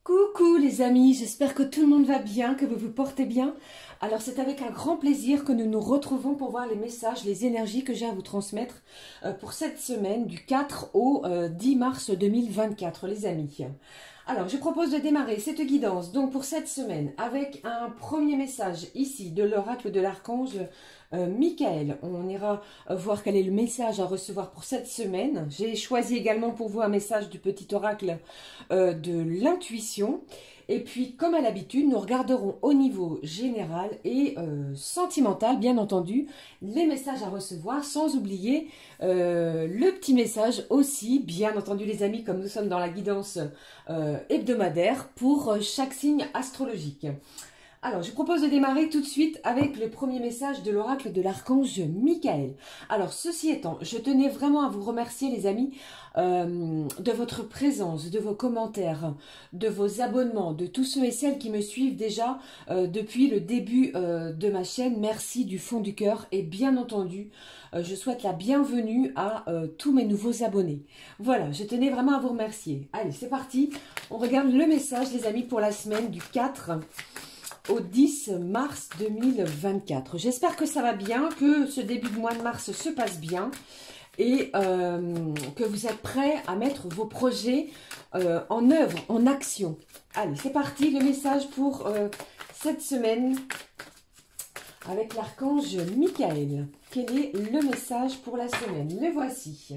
Coucou les amis, j'espère que tout le monde va bien, que vous vous portez bien. Alors c'est avec un grand plaisir que nous nous retrouvons pour voir les messages, les énergies que j'ai à vous transmettre pour cette semaine du 4 au 10 mars 2024 les amis. Alors je propose de démarrer cette guidance donc pour cette semaine avec un premier message ici de l'oracle de l'archange Michael. On ira voir quel est le message à recevoir pour cette semaine. J'ai choisi également pour vous un message du petit oracle de l'intuition. Et puis, comme à l'habitude, nous regarderons au niveau général et sentimental, bien entendu, les messages à recevoir, sans oublier le petit message aussi, bien entendu les amis, comme nous sommes dans la guidance hebdomadaire, pour chaque signe astrologique. Alors, je propose de démarrer tout de suite avec le premier message de l'oracle de l'archange Michael. Alors, ceci étant, je tenais vraiment à vous remercier les amis de votre présence, de vos commentaires, de vos abonnements, de tous ceux et celles qui me suivent déjà depuis le début de ma chaîne. Merci du fond du cœur et bien entendu, je souhaite la bienvenue à tous mes nouveaux abonnés. Voilà, je tenais vraiment à vous remercier. Allez, c'est parti. On regarde le message les amis pour la semaine du 4 au 10 mars 2024. J'espère que ça va bien, que ce début de mois de mars se passe bien et que vous êtes prêts à mettre vos projets en œuvre, en action. Allez, c'est parti, le message pour cette semaine avec l'archange Michael. Quel est le message pour la semaine? Le voici.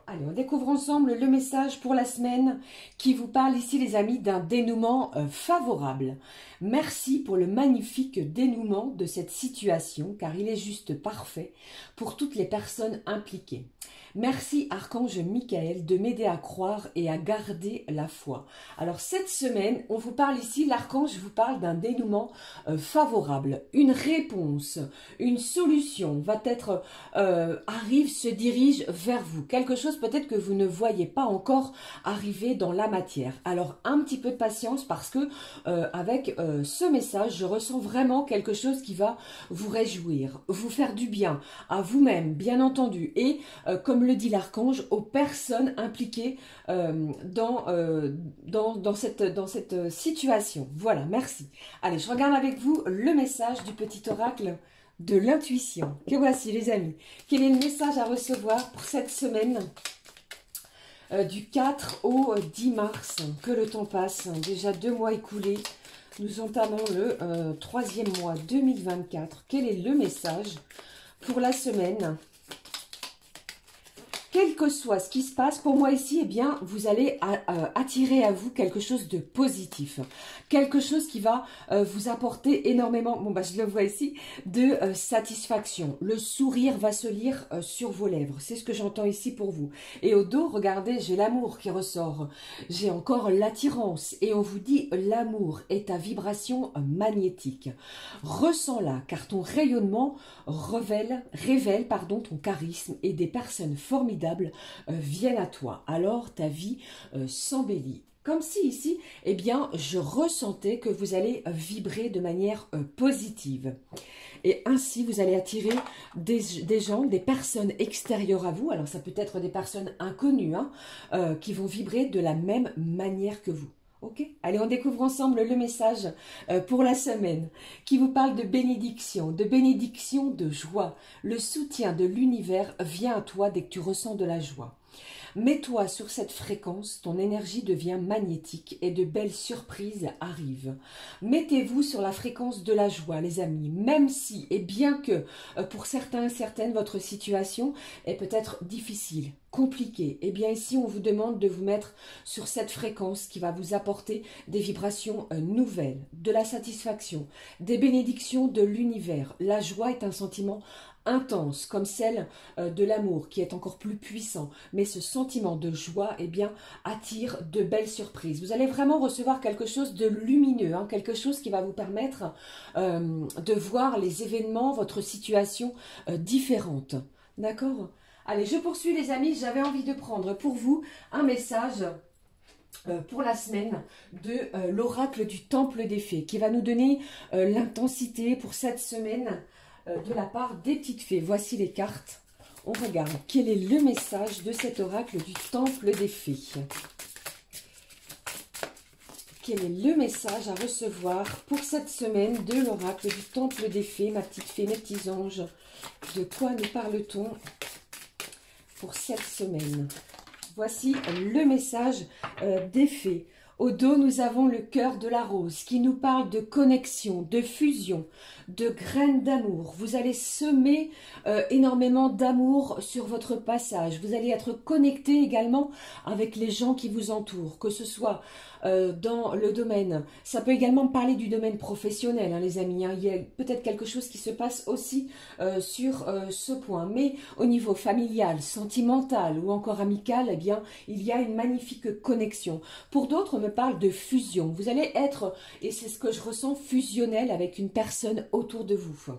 Allez, on découvre ensemble le message pour la semaine qui vous parle ici, les amis, d'un dénouement favorable. Merci pour le magnifique dénouement de cette situation, car il est juste parfait pour toutes les personnes impliquées. Merci, Archange Michael, de m'aider à croire et à garder la foi. Alors, cette semaine, on vous parle ici, l'Archange vous parle d'un dénouement favorable. Une réponse, une solution va être, arrive, se dirige vers vous. Quelque chose peut-être que vous ne voyez pas encore arriver dans la matière. Alors, un petit peu de patience parce que avec ce message, je ressens vraiment quelque chose qui va vous réjouir, vous faire du bien à vous-même, bien entendu, et comme le dit l'archange, aux personnes impliquées dans cette situation. Voilà, merci. Allez, je regarde avec vous le message du petit oracle de l'intuition. Que voici les amis. Quel est le message à recevoir pour cette semaine du 4 au 10 mars? Que le temps passe, déjà 2 mois écoulés. Nous entamons le 3e mois 2024. Quel est le message pour la semaine? Quel que soit ce qui se passe, pour moi ici, eh bien, vous allez attirer à vous quelque chose de positif. Quelque chose qui va vous apporter énormément, bon bah je le vois ici, de satisfaction. Le sourire va se lire sur vos lèvres. C'est ce que j'entends ici pour vous. Et au dos, regardez, j'ai l'amour qui ressort. J'ai encore l'attirance. Et on vous dit, l'amour est ta vibration magnétique. Ressens-la, car ton rayonnement révèle ton charisme et des personnes formidables viennent à toi. Alors ta vie s'embellit. Comme si ici, eh bien, je ressentais que vous allez vibrer de manière positive. Et ainsi, vous allez attirer des gens, des personnes extérieures à vous. Alors, ça peut être des personnes inconnues hein, qui vont vibrer de la même manière que vous. Ok, allez, on découvre ensemble le message pour la semaine qui vous parle de bénédiction, de joie. Le soutien de l'univers vient à toi dès que tu ressens de la joie. Mets-toi sur cette fréquence, ton énergie devient magnétique et de belles surprises arrivent. Mettez-vous sur la fréquence de la joie, les amis, même si, et bien que pour certains et certaines, votre situation est peut-être difficile, compliquée. Eh bien ici, on vous demande de vous mettre sur cette fréquence qui va vous apporter des vibrations nouvelles, de la satisfaction, des bénédictions de l'univers. La joie est un sentiment intense, comme celle de l'amour qui est encore plus puissant. Mais ce sentiment de joie, eh bien, attire de belles surprises. Vous allez vraiment recevoir quelque chose de lumineux, hein, quelque chose qui va vous permettre de voir les événements, votre situation différente. D'accord ? Allez, je poursuis les amis. J'avais envie de prendre pour vous un message pour la semaine de l'oracle du temple des fées qui va nous donner l'intensité pour cette semaine de la part des petites fées. Voici les cartes. On regarde quel est le message de cet oracle du temple des fées. Quel est le message à recevoir pour cette semaine de l'oracle du temple des fées, ma petite fée, mes petits anges? De quoi nous parle-t-on pour cette semaine? Voici le message des fées. Au dos, nous avons le cœur de la rose qui nous parle de connexion, de fusion, de graines d'amour. Vous allez semer énormément d'amour sur votre passage. Vous allez être connecté également avec les gens qui vous entourent, que ce soit dans le domaine. Ça peut également parler du domaine professionnel, hein, les amis. Hein. Il y a peut-être quelque chose qui se passe aussi sur ce point. Mais au niveau familial, sentimental ou encore amical, eh bien, il y a une magnifique connexion. Pour d'autres, on me parle de fusion. Vous allez être, et c'est ce que je ressens, fusionnel avec une personne autour de vous.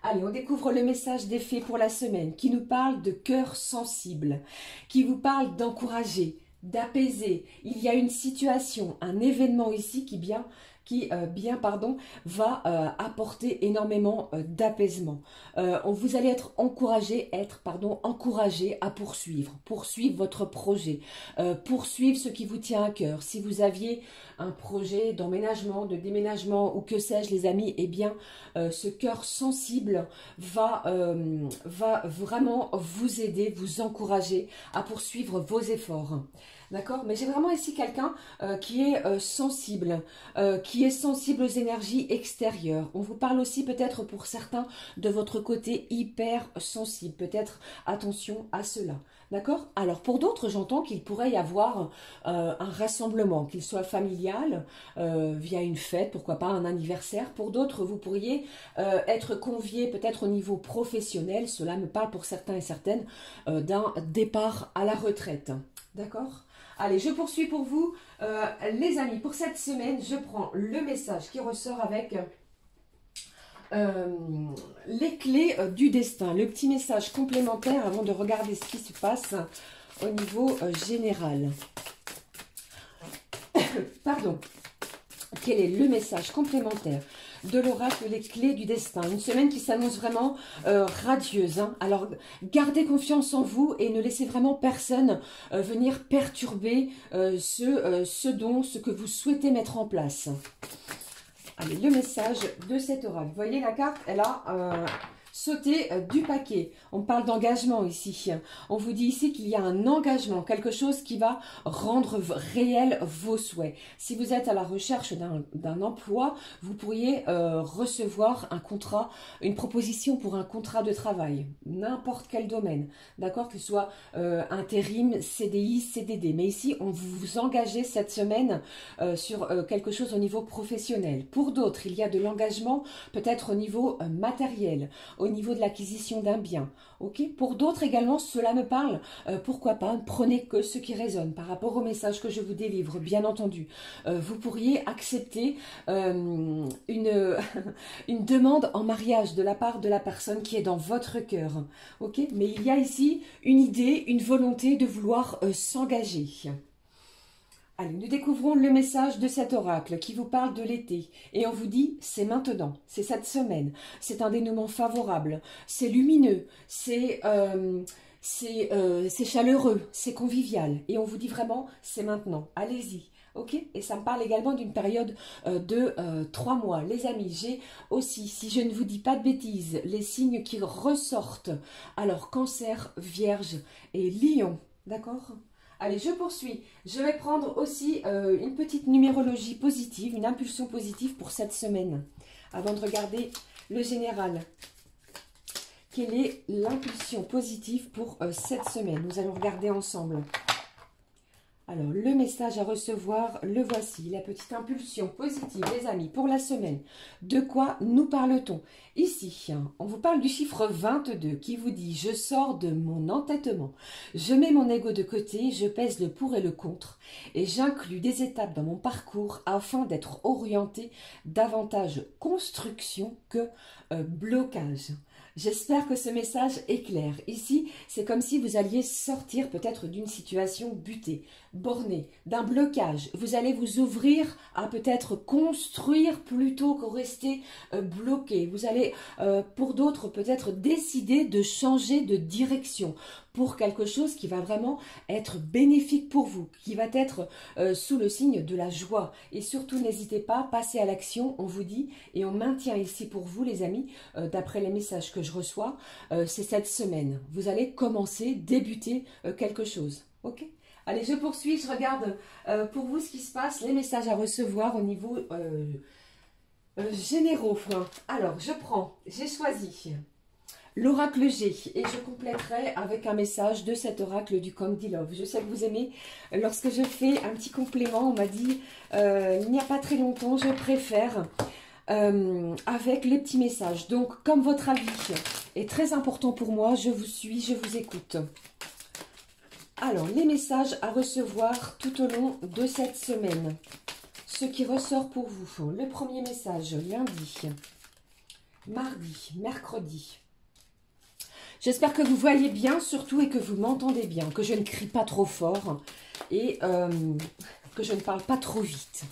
Allez, on découvre le message des fées pour la semaine qui nous parle de cœur sensible, qui vous parle d'encourager, d'apaiser. Il y a une situation, un événement ici qui va apporter énormément d'apaisement. Vous allez être encouragé à poursuivre votre projet, poursuivre ce qui vous tient à cœur. Si vous aviez un projet d'emménagement, de déménagement ou que sais-je, les amis, eh bien, ce cœur sensible va vraiment vous aider, vous encourager à poursuivre vos efforts. D'accord? Mais j'ai vraiment ici quelqu'un qui est sensible aux énergies extérieures. On vous parle aussi peut-être pour certains de votre côté hyper sensible. Peut-être attention à cela. D'accord? Alors pour d'autres, j'entends qu'il pourrait y avoir un rassemblement, qu'il soit familial, via une fête, pourquoi pas un anniversaire. Pour d'autres, vous pourriez être conviés peut-être au niveau professionnel. Cela me parle pour certains et certaines d'un départ à la retraite. D'accord? Allez, je poursuis pour vous, les amis. Pour cette semaine, je prends le message qui ressort avec les clés du destin. Le petit message complémentaire avant de regarder ce qui se passe au niveau général. Pardon. Quel est le message complémentaire de l'oracle, les clés du destin? Une semaine qui s'annonce vraiment radieuse. Hein. Alors, gardez confiance en vous et ne laissez vraiment personne venir perturber ce que vous souhaitez mettre en place. Allez, le message de cet oracle. Vous voyez, la carte, elle a sauté du paquet. On parle d'engagement ici. On vous dit ici qu'il y a un engagement, quelque chose qui va rendre réel vos souhaits. Si vous êtes à la recherche d'un emploi, vous pourriez recevoir un contrat, une proposition pour un contrat de travail, n'importe quel domaine, d'accord, que ce soit intérim, CDI, CDD. Mais ici, on vous engagez cette semaine sur quelque chose au niveau professionnel. Pour d'autres, il y a de l'engagement peut-être au niveau matériel, au niveau de l'acquisition d'un bien. Ok. Pour d'autres également, cela me parle. Pourquoi pas, prenez que ce qui résonne par rapport au message que je vous délivre, bien entendu. Vous pourriez accepter une demande en mariage de la part de la personne qui est dans votre cœur. Ok. Mais il y a ici une idée, une volonté de vouloir s'engager. Allez, nous découvrons le message de cet oracle qui vous parle de l'été. Et on vous dit, c'est maintenant, c'est cette semaine, c'est un dénouement favorable, c'est lumineux, c'est chaleureux, c'est convivial. Et on vous dit vraiment, c'est maintenant, allez-y. Ok. Et ça me parle également d'une période de 3 mois. Les amis, j'ai aussi, si je ne vous dis pas de bêtises, les signes qui ressortent. Alors, Cancer, Vierge et Lion. D'accord? Allez, je poursuis. Je vais prendre aussi une petite numérologie positive, une impulsion positive pour cette semaine. Avant de regarder le général. Quelle est l'impulsion positive pour cette semaine? Nous allons regarder ensemble. Alors, le message à recevoir, le voici. La petite impulsion positive, les amis, pour la semaine. De quoi nous parle-t-on? Ici, on vous parle du chiffre 22 qui vous dit « Je sors de mon entêtement. Je mets mon ego de côté, je pèse le pour et le contre et j'inclus des étapes dans mon parcours afin d'être orienté davantage construction que blocage. » J'espère que ce message est clair. Ici, c'est comme si vous alliez sortir peut-être d'une situation butée, bornée, d'un blocage. Vous allez vous ouvrir à peut-être construire plutôt que rester bloqué. Vous allez, pour d'autres, peut-être décider de changer de direction. pour quelque chose qui va vraiment être bénéfique pour vous, qui va être sous le signe de la joie. Et surtout, n'hésitez pas, passez à l'action, on vous dit, et on maintient ici pour vous les amis, d'après les messages que je reçois, c'est cette semaine. Vous allez commencer, débuter quelque chose, ok? Allez, je poursuis, je regarde pour vous ce qui se passe, les messages à recevoir au niveau généraux. Alors, j'ai choisi l'oracle G et je compléterai avec un message de cet oracle du Candy Love. Je sais que vous aimez, lorsque je fais un petit complément, on m'a dit il n'y a pas très longtemps, je préfère avec les petits messages. Donc, comme votre avis est très important pour moi, je vous suis, je vous écoute. Alors, les messages à recevoir tout au long de cette semaine. Ce qui ressort pour vous. Le premier message, lundi, mardi, mercredi. J'espère que vous voyez bien, surtout, et que vous m'entendez bien, que je ne crie pas trop fort et que je ne parle pas trop vite.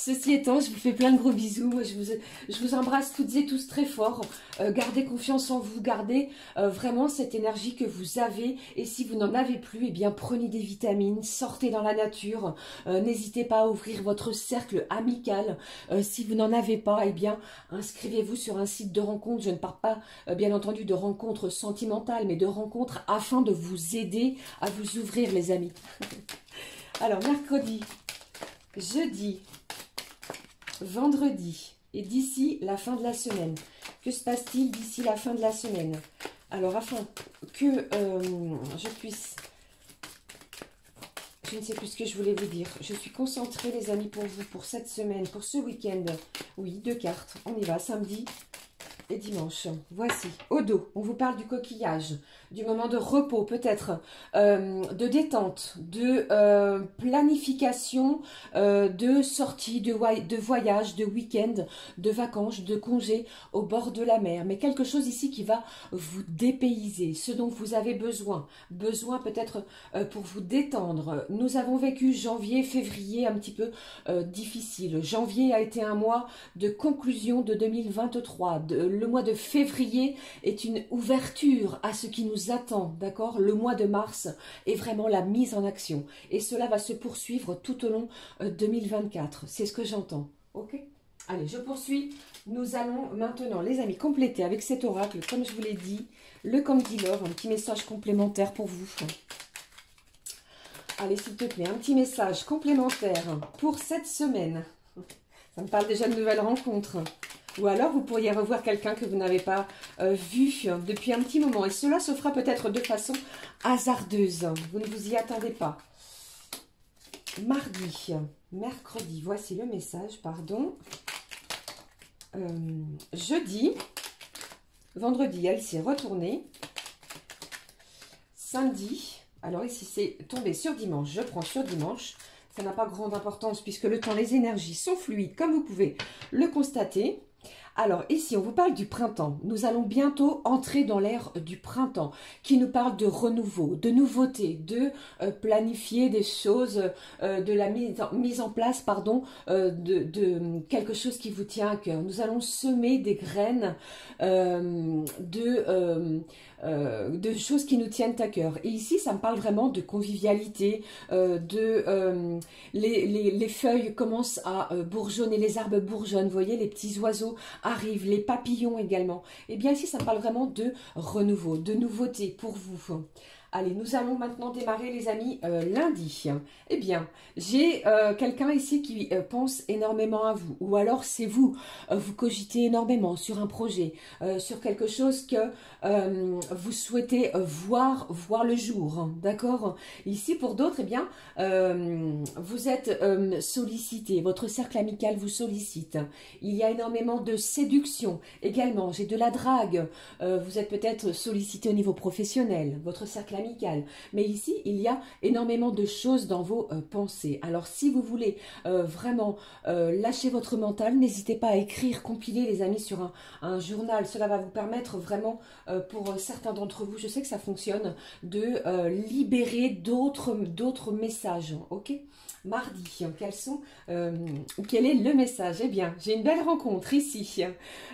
Ceci étant, je vous fais plein de gros bisous. Moi, je vous embrasse toutes et tous très fort. Gardez confiance en vous. Gardez vraiment cette énergie que vous avez. Et si vous n'en avez plus, eh bien, prenez des vitamines. Sortez dans la nature. N'hésitez pas à ouvrir votre cercle amical. Si vous n'en avez pas, eh bien, inscrivez-vous sur un site de rencontre. Je ne parle pas, bien entendu, de rencontres sentimentales, mais de rencontres afin de vous aider à vous ouvrir, les amis. Alors, mercredi, jeudi, vendredi et d'ici la fin de la semaine. Que se passe-t-il d'ici la fin de la semaine? Alors, afin que je puisse... Je ne sais plus ce que je voulais vous dire. Je suis concentrée, les amis, pour vous, pour cette semaine, pour ce week-end. Oui, 2 cartes. On y va, samedi et dimanche. Voici, au dos, on vous parle du coquillage, du moment de repos peut-être, de détente, de planification, de sortie, de voyage, de week-end, de vacances, de congés au bord de la mer. Mais quelque chose ici qui va vous dépayser, ce dont vous avez besoin peut-être pour vous détendre. Nous avons vécu janvier, février un petit peu difficile. Janvier a été un mois de conclusion de 2023, le mois de février est une ouverture à ce qui nous attend, d'accord? Le mois de mars est vraiment la mise en action. Et cela va se poursuivre tout au long 2024. C'est ce que j'entends, ok? Allez, je poursuis. Nous allons maintenant, les amis, compléter avec cet oracle, comme je vous l'ai dit, le Candy Love, un petit message complémentaire pour vous. Allez, s'il te plaît, un petit message complémentaire pour cette semaine. Ça me parle déjà de nouvelles rencontres. Ou alors, vous pourriez revoir quelqu'un que vous n'avez pas vu depuis un petit moment. Et cela se fera peut-être de façon hasardeuse. Vous ne vous y attendez pas. Mardi, mercredi, voici le message, pardon. Jeudi, vendredi, elle s'est retournée. Samedi, alors ici c'est tombé sur dimanche, je prends sur dimanche. Ça n'a pas grande importance puisque le temps, les énergies sont fluides, comme vous pouvez le constater. Alors ici, on vous parle du printemps. Nous allons bientôt entrer dans l'ère du printemps qui nous parle de renouveau, de nouveauté, de planifier des choses, de la mise en place, pardon, de quelque chose qui vous tient à cœur. Nous allons semer des graines de choses qui nous tiennent à cœur. Et ici, ça me parle vraiment de convivialité, les feuilles commencent à bourgeonner, les arbres bourgeonnent, vous voyez, les petits oiseaux arrivent, les papillons également. Et bien ici, ça me parle vraiment de renouveau, de nouveauté pour vous. Allez, nous allons maintenant démarrer, les amis, lundi. Eh bien, j'ai quelqu'un ici qui pense énormément à vous. Ou alors, c'est vous. Vous cogitez énormément sur un projet, sur quelque chose que vous souhaitez voir le jour. Hein, d'accord? Ici, pour d'autres, eh bien, vous êtes sollicité. Votre cercle amical vous sollicite. Il y a énormément de séduction également. J'ai de la drague. Vous êtes peut-être sollicité au niveau professionnel. Votre cercle amical. Mais ici, il y a énormément de choses dans vos pensées. Alors, si vous voulez vraiment lâcher votre mental, n'hésitez pas à écrire, compiler les amis sur un journal. Cela va vous permettre vraiment, pour certains d'entre vous, je sais que ça fonctionne, de libérer d'autres messages. Ok? Mardi, quel est le message? Eh bien, j'ai une belle rencontre ici.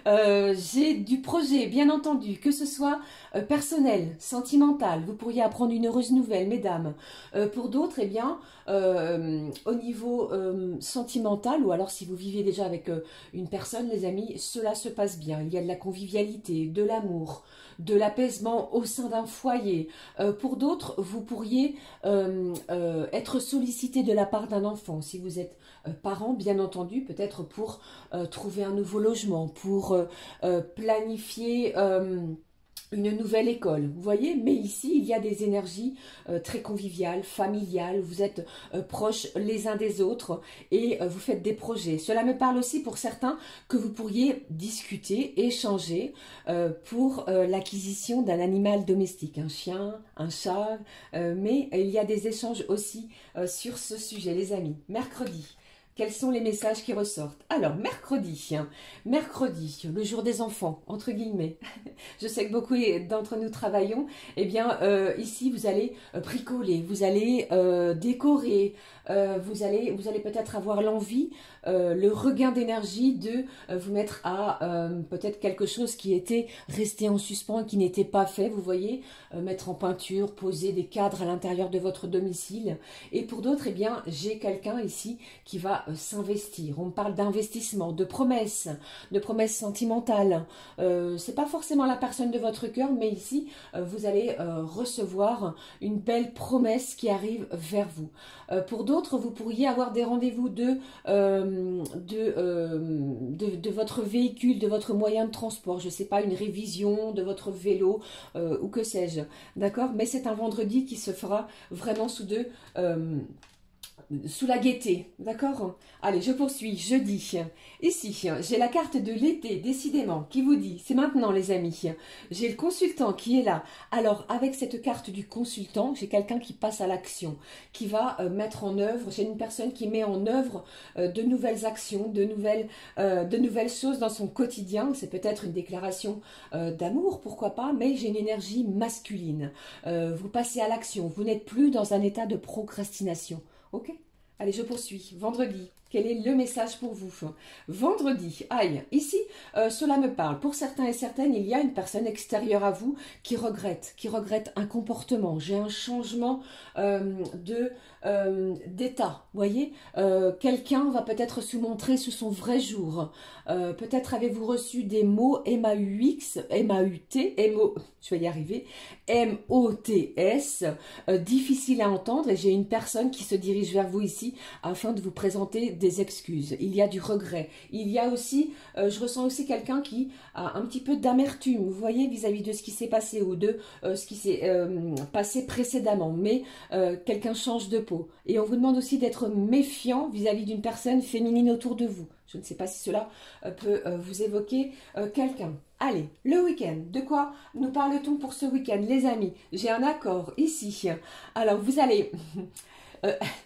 J'ai du projet, bien entendu, que ce soit personnel, sentimental. Vous pourriez apprendre une heureuse nouvelle, mesdames. Pour d'autres, eh bien, au niveau sentimental, ou alors si vous vivez déjà avec une personne, les amis, cela se passe bien. Il y a de la convivialité, de l'amour, de l'apaisement au sein d'un foyer. Pour d'autres, vous pourriez être sollicité de la part d'un enfant. Si vous êtes parent, bien entendu, peut-être pour trouver un nouveau logement, pour planifier une nouvelle école, vous voyez, mais ici il y a des énergies très conviviales, familiales, vous êtes proches les uns des autres et vous faites des projets. Cela me parle aussi pour certains que vous pourriez discuter, échanger pour l'acquisition d'un animal domestique, un chien, un chat, mais il y a des échanges aussi sur ce sujet, les amis. Mercredi. Quels sont les messages qui ressortent? Alors, mercredi, le jour des enfants, entre guillemets. Je sais que beaucoup d'entre nous travaillons. Eh bien, ici, vous allez bricoler, vous allez décorer, vous allez peut-être avoir l'envie, le regain d'énergie de vous mettre à peut-être quelque chose qui était resté en suspens, qui n'était pas fait, vous voyez, mettre en peinture, poser des cadres à l'intérieur de votre domicile. Et pour d'autres, eh bien, j'ai quelqu'un ici qui va s'investir. On me parle d'investissement, de promesses sentimentales. C'est pas forcément la personne de votre cœur, mais ici, vous allez recevoir une belle promesse qui arrive vers vous. Pour d'autres, vous pourriez avoir des rendez-vous de votre véhicule, de votre moyen de transport, je sais pas, une révision de votre vélo ou que sais-je, d'accord? Mais c'est un vendredi qui se fera vraiment sous la gaieté, d'accord? Allez, je poursuis, jeudi. Ici, j'ai la carte de l'été, décidément, qui vous dit, c'est maintenant les amis. J'ai le consultant qui est là. Alors, avec cette carte du consultant, j'ai quelqu'un qui passe à l'action, qui va mettre en œuvre, j'ai une personne qui met en œuvre de nouvelles actions, de nouvelles choses dans son quotidien. C'est peut-être une déclaration d'amour, pourquoi pas, mais j'ai une énergie masculine. Vous passez à l'action, vous n'êtes plus dans un état de procrastination. Ok? Allez, je poursuis. Vendredi, quel est le message pour vous? Vendredi, aïe, ici, cela me parle. Pour certains et certaines, il y a une personne extérieure à vous qui regrette un comportement. J'ai un changement d'état, vous voyez. Quelqu'un va peut-être se montrer sous son vrai jour. Peut-être avez-vous reçu des mots M-A-U-X, M-A-U-T, je vais y arriver, M-O-T-S, difficile à entendre, et j'ai une personne qui se dirige vers vous ici afin de vous présenter des excuses. Il y a du regret. Il y a aussi, je ressens aussi quelqu'un qui a un petit peu d'amertume, vous voyez, vis-à-vis de ce qui s'est passé ou de ce qui s'est passé précédemment. Mais quelqu'un change de peau. Et on vous demande aussi d'être méfiant vis-à-vis d'une personne féminine autour de vous. Je ne sais pas si cela peut vous évoquer quelqu'un. Allez, le week-end. De quoi nous parle-t-on pour ce week-end, les amis? J'ai un accord ici. Alors, vous allez...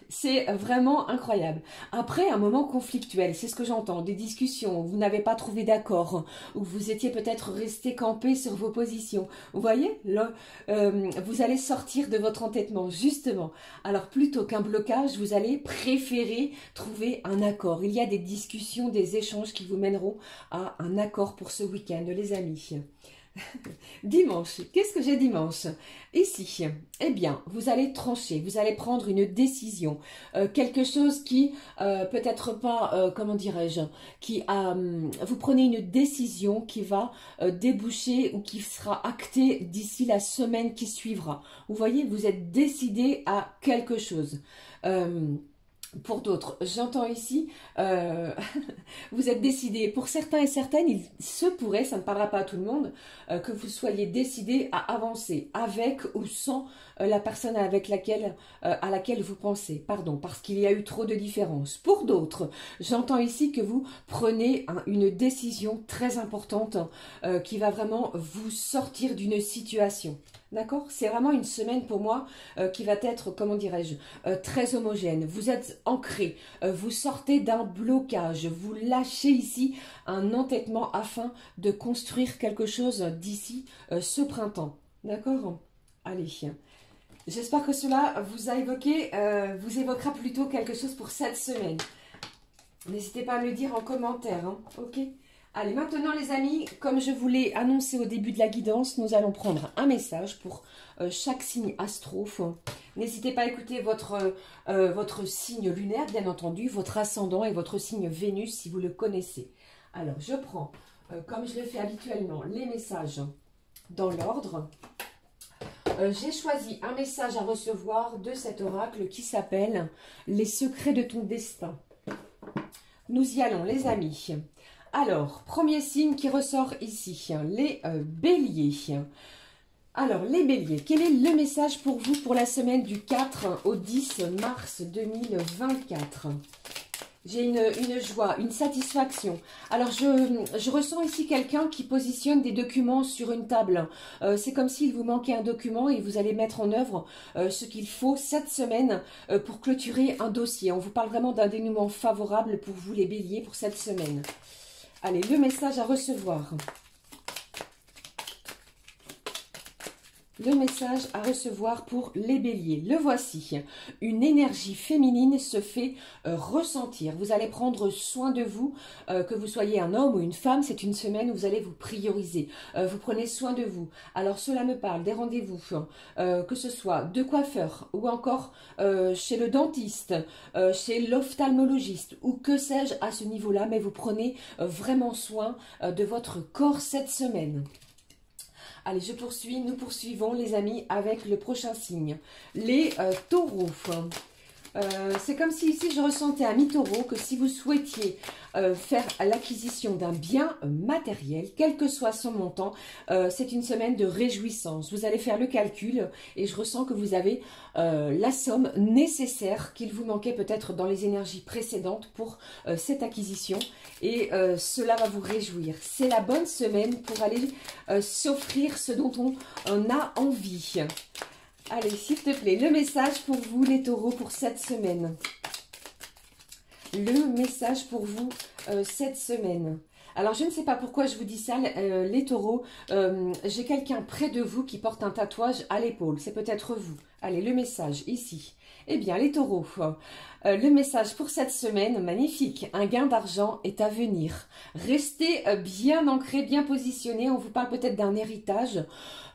c'est vraiment incroyable. Après un moment conflictuel, c'est ce que j'entends, des discussions, où vous n'avez pas trouvé d'accord, où vous étiez peut-être resté campé sur vos positions. Vous voyez, là, vous allez sortir de votre entêtement, justement. Alors plutôt qu'un blocage, vous allez préférer trouver un accord. Il y a des discussions, des échanges qui vous mèneront à un accord pour ce week-end, les amis. Dimanche, qu'est-ce que j'ai dimanche? Ici, eh bien, vous allez trancher, vous allez prendre une décision, quelque chose qui, peut-être pas, comment dirais-je, vous prenez une décision qui va déboucher ou qui sera actée d'ici la semaine qui suivra. Vous voyez, vous êtes décidé à quelque chose. Pour d'autres, j'entends ici, vous êtes décidés. Pour certains et certaines, il se pourrait, ça ne parlera pas à tout le monde, que vous soyez décidés à avancer avec ou sans la personne avec laquelle, à laquelle vous pensez. Pardon, parce qu'il y a eu trop de différences. Pour d'autres, j'entends ici que vous prenez une décision très importante qui va vraiment vous sortir d'une situation. D'accord? C'est vraiment une semaine pour moi qui va être, comment dirais-je, très homogène. Vous êtes ancré, vous sortez d'un blocage, vous lâchez ici un entêtement afin de construire quelque chose d'ici ce printemps. D'accord? Allez. J'espère que cela vous a évoqué, vous évoquera plutôt quelque chose pour cette semaine. N'hésitez pas à me le dire en commentaire, hein, ok? Allez, maintenant les amis, comme je vous l'ai annoncé au début de la guidance, nous allons prendre un message pour chaque signe astro. N'hésitez pas à écouter votre signe lunaire, bien entendu, votre ascendant et votre signe Vénus si vous le connaissez. Alors, je prends, comme je le fais habituellement, les messages dans l'ordre. J'ai choisi un message à recevoir de cet oracle qui s'appelle « Les secrets de ton destin ». Nous y allons, les amis. Alors, premier signe qui ressort ici, les béliers. Alors, les béliers, quel est le message pour vous pour la semaine du 4 au 10 mars 2024 ? J'ai une joie, une satisfaction. Alors, je ressens ici quelqu'un qui positionne des documents sur une table. C'est comme s'il vous manquait un document et vous allez mettre en œuvre ce qu'il faut cette semaine pour clôturer un dossier. On vous parle vraiment d'un dénouement favorable pour vous les béliers pour cette semaine. Allez, le message à recevoir. Le message à recevoir pour les béliers. Le voici. Une énergie féminine se fait ressentir. Vous allez prendre soin de vous, que vous soyez un homme ou une femme. C'est une semaine où vous allez vous prioriser. Vous prenez soin de vous. Alors cela me parle des rendez-vous, que ce soit de coiffeur ou encore chez le dentiste, chez l'ophtalmologiste ou que sais-je à ce niveau-là. Mais vous prenez vraiment soin de votre corps cette semaine. Allez, je poursuis, nous poursuivons les amis avec le prochain signe, les taureaux. C'est comme si ici je ressentais à mi-taureau que si vous souhaitiez faire l'acquisition d'un bien matériel, quel que soit son montant, c'est une semaine de réjouissance. Vous allez faire le calcul et je ressens que vous avez la somme nécessaire qu'il vous manquait peut-être dans les énergies précédentes pour cette acquisition et cela va vous réjouir. C'est la bonne semaine pour aller s'offrir ce dont on a envie. Allez, s'il te plaît, le message pour vous les taureaux pour cette semaine. Le message pour vous cette semaine. Alors, je ne sais pas pourquoi je vous dis ça, les taureaux. J'ai quelqu'un près de vous qui porte un tatouage à l'épaule. C'est peut-être vous. Allez, le message ici. Eh bien, les taureaux, le message pour cette semaine, magnifique. Un gain d'argent est à venir. Restez bien ancrés, bien positionnés. On vous parle peut-être d'un héritage,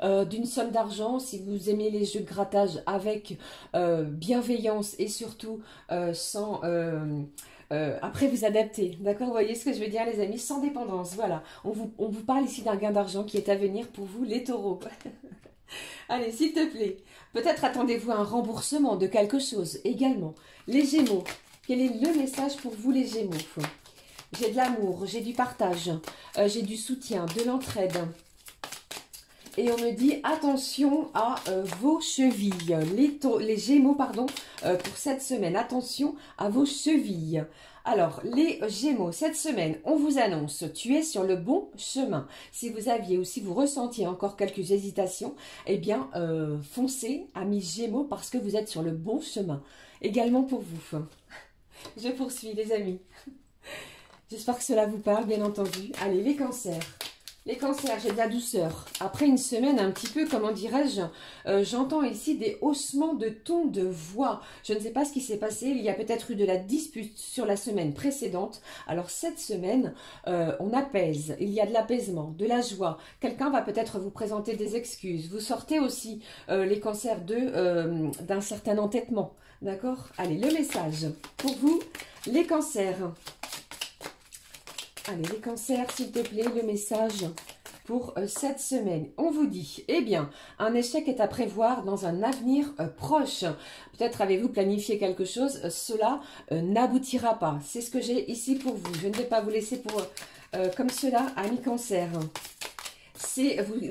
d'une somme d'argent. Si vous aimez les jeux de grattage avec bienveillance et surtout sans... après vous adapter, d'accord? Vous voyez ce que je veux dire les amis, sans dépendance, voilà. On vous parle ici d'un gain d'argent qui est à venir pour vous les taureaux. Allez, s'il te plaît. Peut-être attendez-vous à un remboursement de quelque chose également. Les Gémeaux, quel est le message pour vous les Gémeaux? J'ai de l'amour, j'ai du partage, j'ai du soutien, de l'entraide. Et on me dit attention à vos chevilles, les Gémeaux, pardon, pour cette semaine. Attention à vos chevilles. Alors, les Gémeaux, cette semaine, on vous annonce, tu es sur le bon chemin. Si vous aviez ou si vous ressentiez encore quelques hésitations, eh bien, foncez, amis Gémeaux, parce que vous êtes sur le bon chemin. Également pour vous. Je poursuis, les amis. J'espère que cela vous parle, bien entendu. Allez, les cancers. Les cancers, j'ai de la douceur. Après une semaine un petit peu, comment dirais-je, j'entends ici des haussements de ton de voix. Je ne sais pas ce qui s'est passé. Il y a peut-être eu de la dispute sur la semaine précédente. Alors cette semaine, on apaise. Il y a de l'apaisement, de la joie. Quelqu'un va peut-être vous présenter des excuses. Vous sortez aussi, les cancers, d'un certain entêtement. D'accord? Allez, le message pour vous, les cancers. Allez, les cancers, s'il te plaît, le message pour cette semaine. On vous dit, eh bien, un échec est à prévoir dans un avenir proche. Peut-être avez-vous planifié quelque chose, cela n'aboutira pas. C'est ce que j'ai ici pour vous. Je ne vais pas vous laisser comme cela, amis Cancer.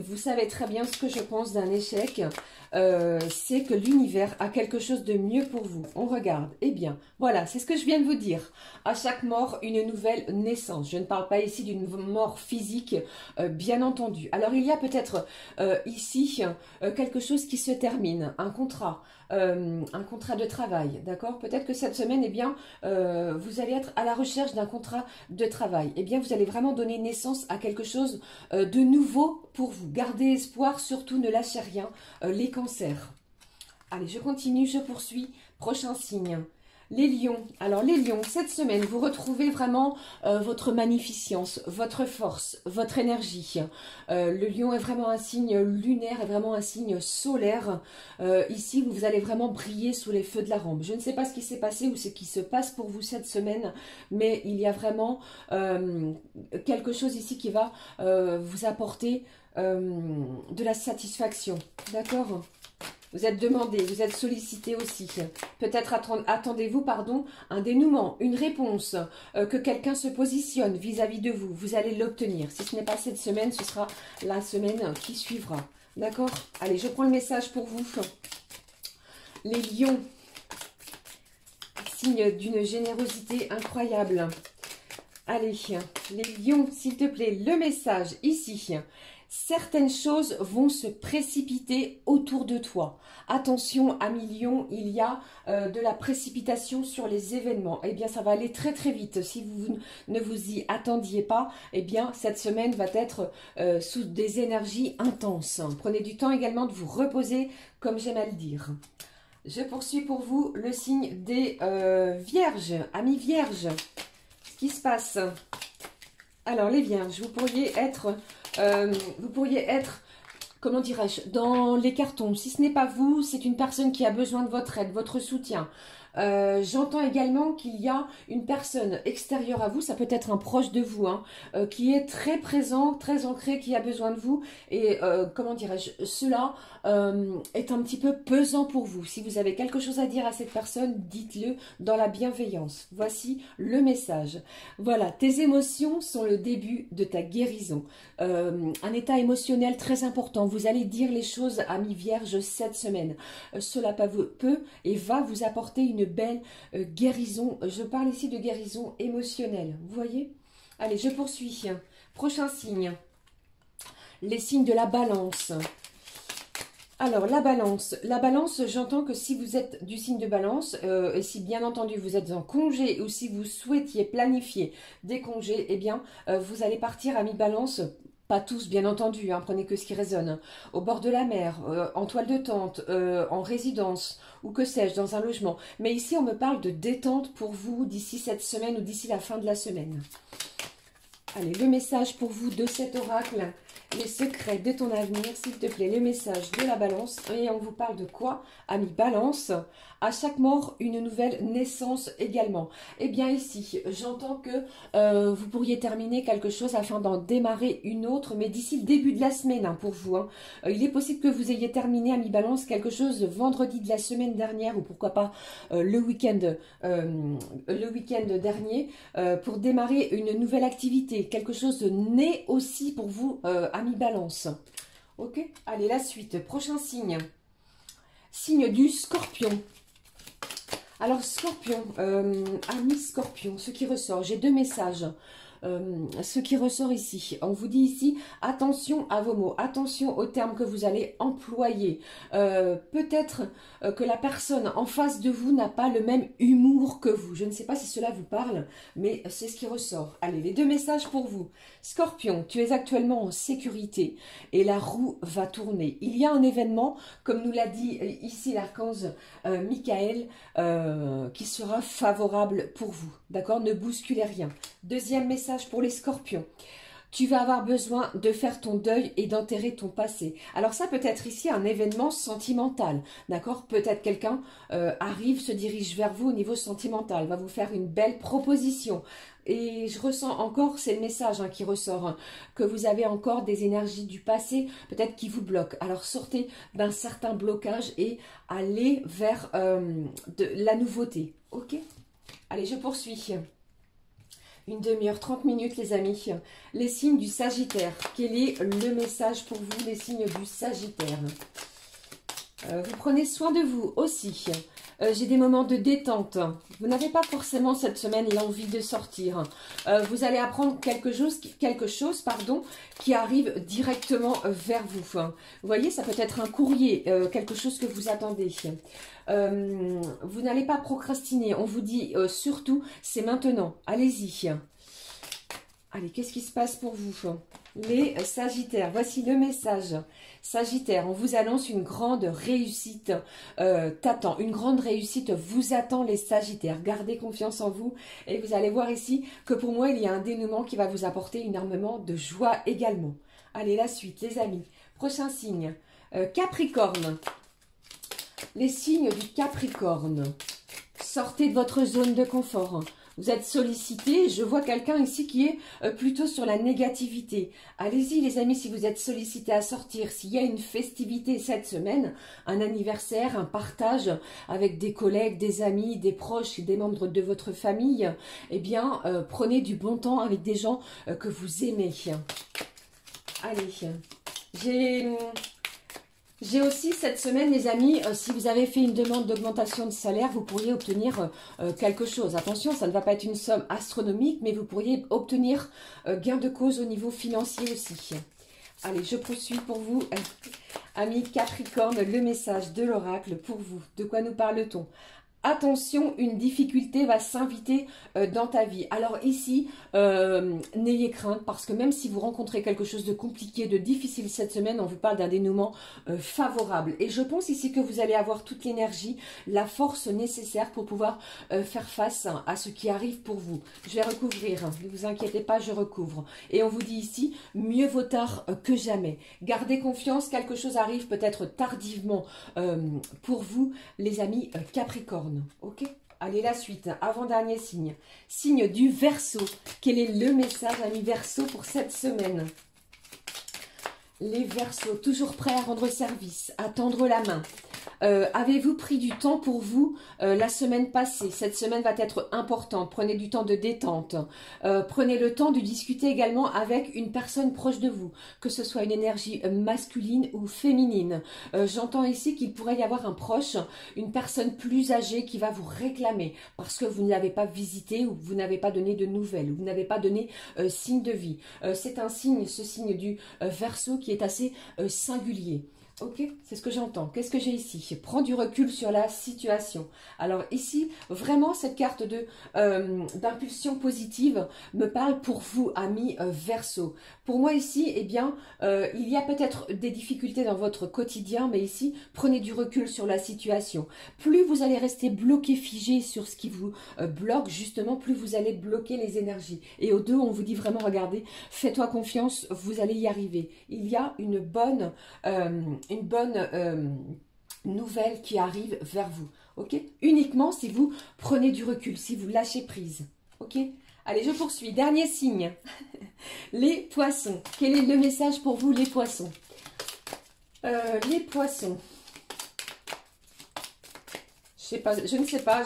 Vous savez très bien ce que je pense d'un échec. C'est que l'univers a quelque chose de mieux pour vous. On regarde. Eh bien, voilà, c'est ce que je viens de vous dire. À chaque mort, une nouvelle naissance. Je ne parle pas ici d'une mort physique, bien entendu. Alors, il y a peut-être ici quelque chose qui se termine, un contrat de travail, d'accord? Peut-être que cette semaine, eh bien, vous allez être à la recherche d'un contrat de travail. Eh bien, vous allez vraiment donner naissance à quelque chose de nouveau pour vous. Gardez espoir, surtout ne lâchez rien, les cancers. Allez, je continue, je poursuis. Prochain signe. Les lions. Alors les lions, cette semaine, vous retrouvez vraiment votre magnificence, votre force, votre énergie. Le lion est vraiment un signe lunaire, est vraiment un signe solaire. Ici, vous allez vraiment briller sous les feux de la rampe. Je ne sais pas ce qui s'est passé ou ce qui se passe pour vous cette semaine, mais il y a vraiment quelque chose ici qui va vous apporter de la satisfaction. D'accord ? Vous êtes demandé, vous êtes sollicité aussi. Peut-être attendez-vous, un dénouement, une réponse, que quelqu'un se positionne vis-à-vis de vous. Vous allez l'obtenir. Si ce n'est pas cette semaine, ce sera la semaine qui suivra. D'accord? Allez, je prends le message pour vous. Les lions, signe d'une générosité incroyable. Allez, les lions, s'il te plaît, le message ici. Certaines choses vont se précipiter autour de toi. Attention, amis lions, il y a de la précipitation sur les événements. Eh bien, ça va aller très très vite. Si vous ne vous y attendiez pas, eh bien, cette semaine va être sous des énergies intenses. Prenez du temps également de vous reposer, comme j'aime à le dire. Je poursuis pour vous le signe des vierges, amis vierges. Ce qui se passe. Alors, les vierges, vous pourriez être, comment dirais-je, dans les cartons. Si ce n'est pas vous, c'est une personne qui a besoin de votre aide, votre soutien. J'entends également qu'il y a une personne extérieure à vous, ça peut être un proche de vous, hein, qui est très présent, très ancré, qui a besoin de vous. Et comment dirais-je, cela est un petit peu pesant pour vous. Si vous avez quelque chose à dire à cette personne, dites-le dans la bienveillance. Voici le message. Voilà, tes émotions sont le début de ta guérison. Un état émotionnel très important. Vous allez dire les choses, amis vierges, cette semaine. Cela peut et va vous apporter une belle guérison. Je parle ici de guérison émotionnelle. Vous voyez? Allez, je poursuis. Prochain signe. Les signes de la balance. Alors, la balance, j'entends que si vous êtes du signe de balance, et si bien entendu vous êtes en congé, ou si vous souhaitiez planifier des congés, eh bien, vous allez partir à mi-balance. Pas tous, bien entendu, hein, prenez que ce qui résonne. Au bord de la mer, en toile de tente, en résidence, ou que sais-je, dans un logement. Mais ici, on me parle de détente pour vous d'ici cette semaine ou d'ici la fin de la semaine. Allez, le message pour vous de cet oracle, les secrets de ton avenir, s'il te plaît, le message de la balance. Et on vous parle de quoi, amis balance? À chaque mort, une nouvelle naissance également. Eh bien ici, j'entends que vous pourriez terminer quelque chose afin d'en démarrer une autre, mais d'ici le début de la semaine, hein, pour vous. Hein. Il est possible que vous ayez terminé, amis balance, quelque chose vendredi de la semaine dernière, ou pourquoi pas le week-end dernier, pour démarrer une nouvelle activité. Quelque chose de né aussi pour vous, amis balance. Ok, allez, la suite. Prochain signe. Signe du scorpion. Alors, scorpion, amis scorpion, ce qui ressort, j'ai deux messages. Ce qui ressort ici, on vous dit ici, attention à vos mots, attention aux termes que vous allez employer. Peut-être que la personne en face de vous n'a pas le même humour que vous. Je ne sais pas si cela vous parle, mais c'est ce qui ressort. Allez, les deux messages pour vous. Scorpion, tu es actuellement en sécurité et la roue va tourner. Il y a un événement, comme nous l'a dit ici l'archange Michael, qui sera favorable pour vous. D'accord? Ne bousculez rien. Deuxième message pour les scorpions. Tu vas avoir besoin de faire ton deuil et d'enterrer ton passé. Alors ça peut être ici un événement sentimental, d'accord? Peut-être quelqu'un arrive, se dirige vers vous au niveau sentimental, va vous faire une belle proposition. Et je ressens encore, c'est le message qui ressort, que vous avez encore des énergies du passé, peut-être qui vous bloquent. Alors sortez d'un certain blocage et allez vers de la nouveauté. Ok? Allez, je poursuis. Une demi-heure, 30 minutes les amis. Les signes du Sagittaire. Quel est le message pour vous, les signes du Sagittaire? Vous prenez soin de vous aussi. J'ai des moments de détente. Vous n'avez pas forcément cette semaine l'envie de sortir. Vous allez apprendre quelque chose qui arrive directement vers vous. Vous voyez, ça peut être un courrier, quelque chose que vous attendez. Vous n'allez pas procrastiner. On vous dit surtout, c'est maintenant. Allez-y. Allez, qu'est-ce qui se passe pour vous? Les Sagittaires, voici le message. Sagittaire, on vous annonce une grande réussite t'attend. Une grande réussite vous attend les Sagittaires. Gardez confiance en vous et vous allez voir ici que pour moi, il y a un dénouement qui va vous apporter énormément de joie également. Allez, la suite, les amis. Prochain signe, Capricorne. Les signes du Capricorne. Sortez de votre zone de confort. Vous êtes sollicité, je vois quelqu'un ici qui est plutôt sur la négativité. Allez-y les amis, si vous êtes sollicité à sortir, s'il y a une festivité cette semaine, un anniversaire, un partage avec des collègues, des amis, des proches, des membres de votre famille, eh bien prenez du bon temps avec des gens que vous aimez. Allez, j'ai aussi cette semaine, les amis, si vous avez fait une demande d'augmentation de salaire, vous pourriez obtenir quelque chose. Attention, ça ne va pas être une somme astronomique, mais vous pourriez obtenir gain de cause au niveau financier aussi. Allez, je poursuis pour vous, amis Capricorne, le message de l'oracle pour vous. De quoi nous parle-t-on? Attention, une difficulté va s'inviter dans ta vie. Alors ici, n'ayez crainte parce que même si vous rencontrez quelque chose de compliqué, de difficile cette semaine, on vous parle d'un dénouement favorable. Et je pense ici que vous allez avoir toute l'énergie, la force nécessaire pour pouvoir faire face à ce qui arrive pour vous. Je vais recouvrir, ne vous inquiétez pas, je recouvre. Et on vous dit ici, mieux vaut tard que jamais. Gardez confiance, quelque chose arrive peut-être tardivement pour vous, les amis Capricorne. Ok, allez la suite, avant-dernier signe. Signe du Verseau. Quel est le message, amis Verseau, pour cette semaine? Les Verseaux, toujours prêts à rendre service, à tendre la main. Avez-vous pris du temps pour vous la semaine passée? Cette semaine va être importante. Prenez du temps de détente. Prenez le temps de discuter également avec une personne proche de vous, que ce soit une énergie masculine ou féminine. J'entends ici qu'il pourrait y avoir un proche, une personne plus âgée qui va vous réclamer parce que vous ne l'avez pas visité ou vous n'avez pas donné de nouvelles, ou vous n'avez pas donné signe de vie. C'est un signe, ce signe du Verseau qui est assez singulier. Ok, c'est ce que j'entends. Qu'est-ce que j'ai ici? Prends du recul sur la situation. Alors ici, vraiment, cette carte de d'impulsion positive me parle pour vous, amis Verseau. Pour moi ici, eh bien, il y a peut-être des difficultés dans votre quotidien, mais ici, prenez du recul sur la situation. Plus vous allez rester bloqué, figé sur ce qui vous bloque, justement, plus vous allez bloquer les énergies. Et au 2, on vous dit vraiment, regardez, fais-toi confiance, vous allez y arriver. Il y a une bonne nouvelle qui arrive vers vous, ok? Uniquement si vous prenez du recul, si vous lâchez prise, ok? Allez, je poursuis. Dernier signe, les poissons. Quel est le message pour vous, les poissons? Les poissons. Je ne sais pas,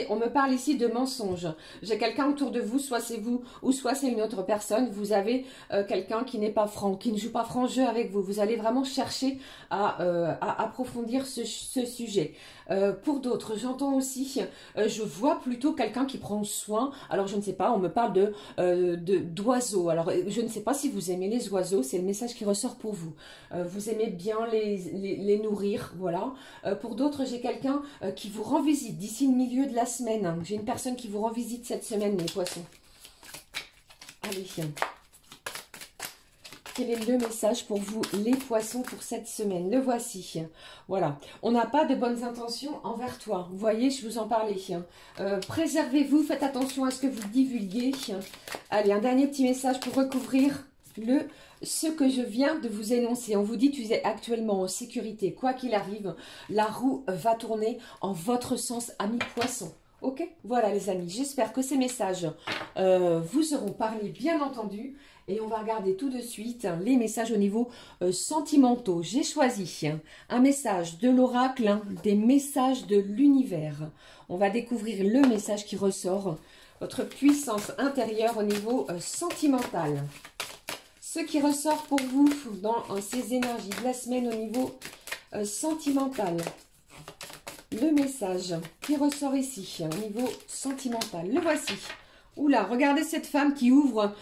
on me parle ici de mensonges. J'ai quelqu'un autour de vous, soit c'est vous ou soit c'est une autre personne. Vous avez quelqu'un qui n'est pas franc, qui ne joue pas franc jeu avec vous. Vous allez vraiment chercher à approfondir ce sujet. Pour d'autres, j'entends aussi, je vois plutôt quelqu'un qui prend soin. Alors je ne sais pas, on me parle d'oiseaux. Alors je ne sais pas si vous aimez les oiseaux, c'est le message qui ressort pour vous. Vous aimez bien les nourrir, voilà. Pour d'autres, j'ai quelqu'un qui vous rend visite d'ici le milieu de la semaine. J'ai une personne qui vous rend visite cette semaine, les poissons. Allez. Quel est le message pour vous, les poissons, pour cette semaine? Le voici. Voilà. On n'a pas de bonnes intentions envers toi. Vous voyez, je vous en parlais. Préservez-vous, faites attention à ce que vous divulguez. Allez, un dernier petit message pour recouvrir ce que je viens de vous énoncer. On vous dit que vous êtes actuellement en sécurité. Quoi qu'il arrive, la roue va tourner en votre sens, amis poissons. Ok, voilà les amis, j'espère que ces messages vous seront parlé bien entendu. Et on va regarder tout de suite les messages au niveau sentimentaux. J'ai choisi un message de l'oracle, des messages de l'univers. On va découvrir le message qui ressort, votre puissance intérieure au niveau sentimental. Ce qui ressort pour vous dans ces énergies de la semaine au niveau sentimental. Le message qui ressort ici, au niveau sentimental. Le voici. Oula, regardez cette femme qui ouvre,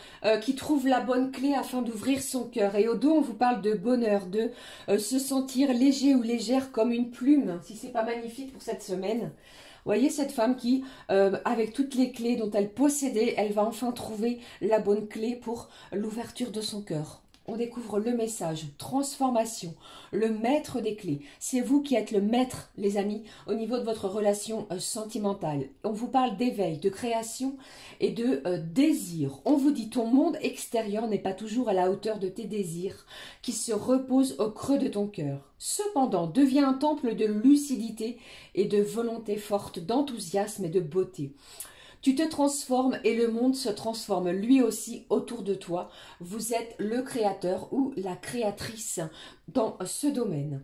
qui trouve la bonne clé afin d'ouvrir son cœur. Et au dos, on vous parle de bonheur, de se sentir léger ou légère comme une plume, si c'est pas magnifique pour cette semaine. Vous voyez cette femme qui, avec toutes les clés dont elle possédait, elle va enfin trouver la bonne clé pour l'ouverture de son cœur. On découvre le message, transformation, le maître des clés. C'est vous qui êtes le maître, les amis, au niveau de votre relation sentimentale. On vous parle d'éveil, de création et de désir. On vous dit ton monde extérieur n'est pas toujours à la hauteur de tes désirs, qui se reposent au creux de ton cœur. Cependant, devient un temple de lucidité et de volonté forte, d'enthousiasme et de beauté. Tu te transformes et le monde se transforme lui aussi autour de toi. Vous êtes le créateur ou la créatrice dans ce domaine.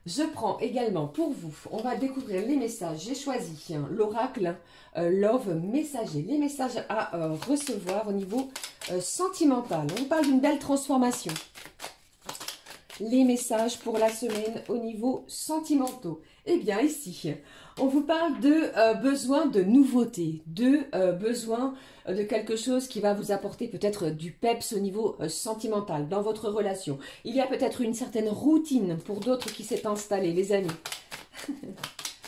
Je prends également pour vous, on va découvrir les messages. J'ai choisi l'oracle Love Messager. Les messages à recevoir au niveau sentimental. On parle d'une belle transformation. Les messages pour la semaine au niveau sentimentaux. Eh bien ici, on vous parle de besoin de nouveauté, de besoin de quelque chose qui va vous apporter peut-être du peps au niveau sentimental dans votre relation. Il y a peut-être une certaine routine pour d'autres qui s'est installée, les amis.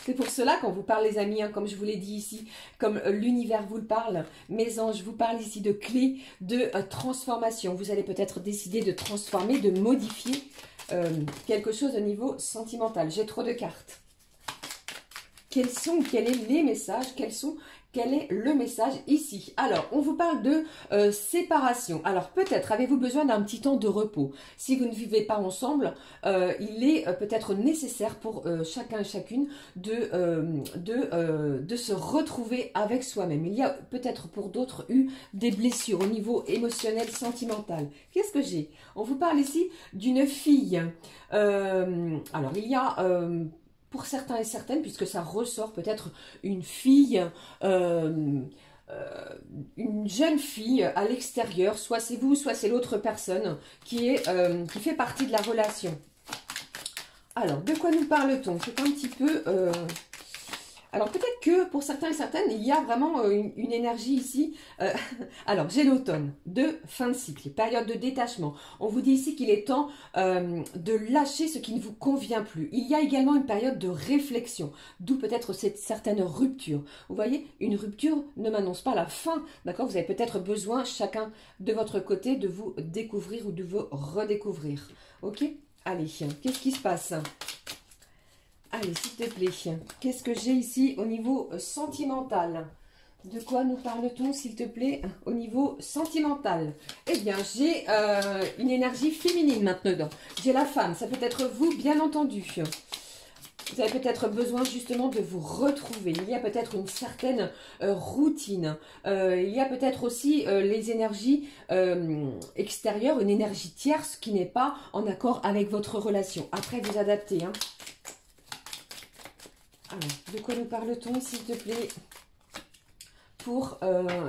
C'est pour cela qu'on vous parle, les amis, hein, comme je vous l'ai dit ici, comme l'univers vous le parle, mes anges vous parlent ici de clés de transformation. Vous allez peut-être décider de transformer, de modifier quelque chose au niveau sentimental. J'ai trop de cartes. Quels sont les messages? Quel est le message ici? Alors, on vous parle de séparation. Alors, peut-être avez-vous besoin d'un petit temps de repos. Si vous ne vivez pas ensemble, il est peut-être nécessaire pour chacun et chacune de se retrouver avec soi-même. Il y a peut-être pour d'autres eu des blessures au niveau émotionnel, sentimental. Qu'est-ce que j'ai? On vous parle ici d'une fille. Alors, il y a... pour certains et certaines, puisque ça ressort peut-être une fille, une jeune fille à l'extérieur, soit c'est vous, soit c'est l'autre personne qui fait partie de la relation. Alors, de quoi nous parle-t-on? C'est un petit peu... Alors, peut-être que pour certains et certaines, il y a vraiment une énergie ici. Alors, j'ai l'automne de fin de cycle, période de détachement. On vous dit ici qu'il est temps de lâcher ce qui ne vous convient plus. Il y a également une période de réflexion, d'où peut-être cette certaine rupture. Vous voyez, une rupture ne m'annonce pas la fin, d'accord? Vous avez peut-être besoin, chacun de votre côté, de vous découvrir ou de vous redécouvrir. Ok? Allez, qu'est-ce qui se passe? Allez, s'il te plaît, qu'est-ce que j'ai ici au niveau sentimental? De quoi nous parle-t-on, s'il te plaît, au niveau sentimental? Eh bien, j'ai une énergie féminine maintenant. J'ai la femme, ça peut être vous, bien entendu. Vous avez peut-être besoin justement de vous retrouver. Il y a peut-être une certaine routine. Il y a peut-être aussi les énergies extérieures, une énergie tierce qui n'est pas en accord avec votre relation. Après, vous adaptez, hein. Alors, de quoi nous parle-t-on, s'il te plaît, pour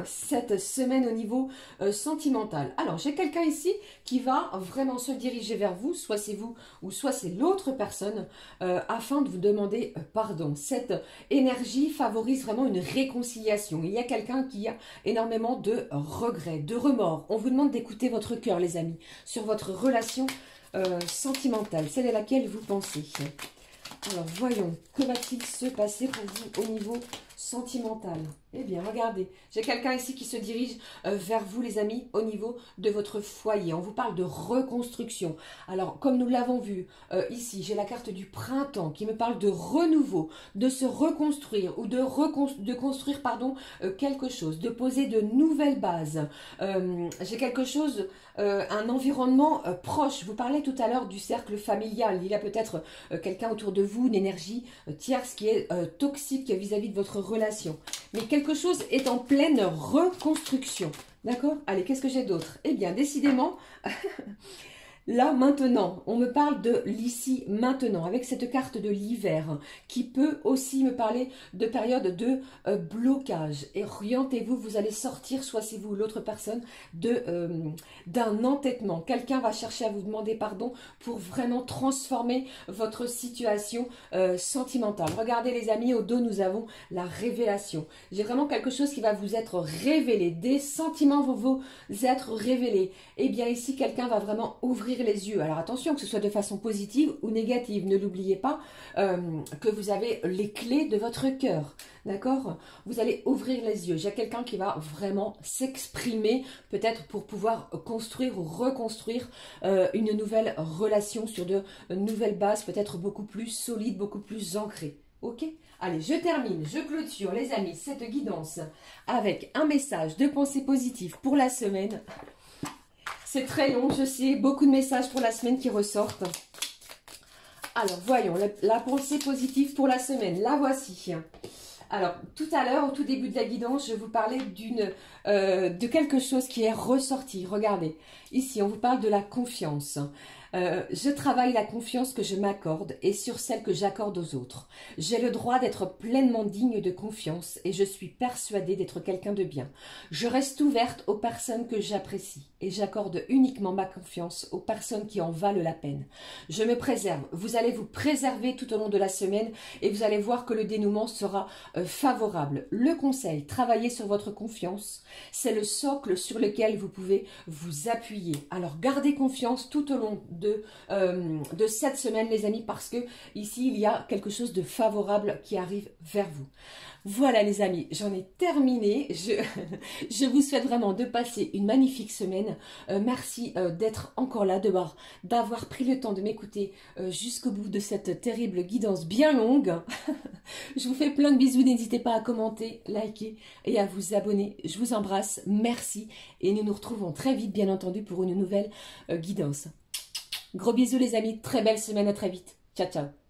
cette semaine au niveau sentimental? Alors, j'ai quelqu'un ici qui va vraiment se diriger vers vous, soit c'est vous ou soit c'est l'autre personne, afin de vous demander pardon. Cette énergie favorise vraiment une réconciliation. Il y a quelqu'un qui a énormément de regrets, de remords. On vous demande d'écouter votre cœur, les amis, sur votre relation sentimentale, celle à laquelle vous pensez. Alors, voyons, que va-t-il se passer pour vous au niveau sentimentale. Eh bien, regardez, j'ai quelqu'un ici qui se dirige vers vous, les amis, au niveau de votre foyer. On vous parle de reconstruction. Alors, comme nous l'avons vu ici, j'ai la carte du printemps qui me parle de renouveau, de se reconstruire ou de construire, pardon, quelque chose, de poser de nouvelles bases. J'ai quelque chose, un environnement proche. Vous parlez tout à l'heure du cercle familial. Il y a peut-être quelqu'un autour de vous, une énergie tierce qui est toxique vis-à-vis de votre relation. Mais quelque chose est en pleine reconstruction. D'accord? Allez, qu'est-ce que j'ai d'autre? Eh bien, décidément, là, maintenant, on me parle de l'ici, maintenant, avec cette carte de l'hiver, qui peut aussi me parler de période de blocage. Et orientez-vous, vous allez sortir, soit c'est vous ou l'autre personne, d'un entêtement. Quelqu'un va chercher à vous demander pardon pour vraiment transformer votre situation sentimentale. Regardez les amis, au dos, nous avons la révélation. J'ai vraiment quelque chose qui va vous être révélé. Des sentiments vont vous être révélés. Eh bien, ici, quelqu'un va vraiment ouvrir les yeux. Alors attention, que ce soit de façon positive ou négative. Ne l'oubliez pas que vous avez les clés de votre cœur. D'accord? Vous allez ouvrir les yeux. J'ai quelqu'un qui va vraiment s'exprimer, peut-être pour pouvoir construire ou reconstruire une nouvelle relation sur de nouvelles bases, peut-être beaucoup plus solides, beaucoup plus ancrées. Ok? Allez, je termine, je clôture, les amis, cette guidance avec un message de pensée positive pour la semaine. C'est très long, je sais, beaucoup de messages pour la semaine qui ressortent. Alors, voyons, la pensée positive pour la semaine, la voici. Alors, tout à l'heure, au tout début de la guidance, je vous parlais de quelque chose qui est ressorti. Regardez, ici, on vous parle de la confiance. Je travaille la confiance que je m'accorde et sur celle que j'accorde aux autres. J'ai le droit d'être pleinement digne de confiance et je suis persuadée d'être quelqu'un de bien. Je reste ouverte aux personnes que j'apprécie et j'accorde uniquement ma confiance aux personnes qui en valent la peine. Je me préserve. Vous allez vous préserver tout au long de la semaine et vous allez voir que le dénouement sera favorable. Le conseil, travaillez sur votre confiance. C'est le socle sur lequel vous pouvez vous appuyer. Alors, gardez confiance tout au long de cette semaine, les amis, parce que ici, il y a quelque chose de favorable qui arrive vers vous. Voilà, les amis, j'en ai terminé. Je vous souhaite vraiment de passer une magnifique semaine. Merci d'être encore là, d'avoir pris le temps de m'écouter jusqu'au bout de cette terrible guidance bien longue. Je vous fais plein de bisous. N'hésitez pas à commenter, liker et à vous abonner. Je vous embrasse. Merci. Et nous nous retrouvons très vite, bien entendu, pour une nouvelle guidance. Gros bisous les amis, très belle semaine, à très vite. Ciao, ciao.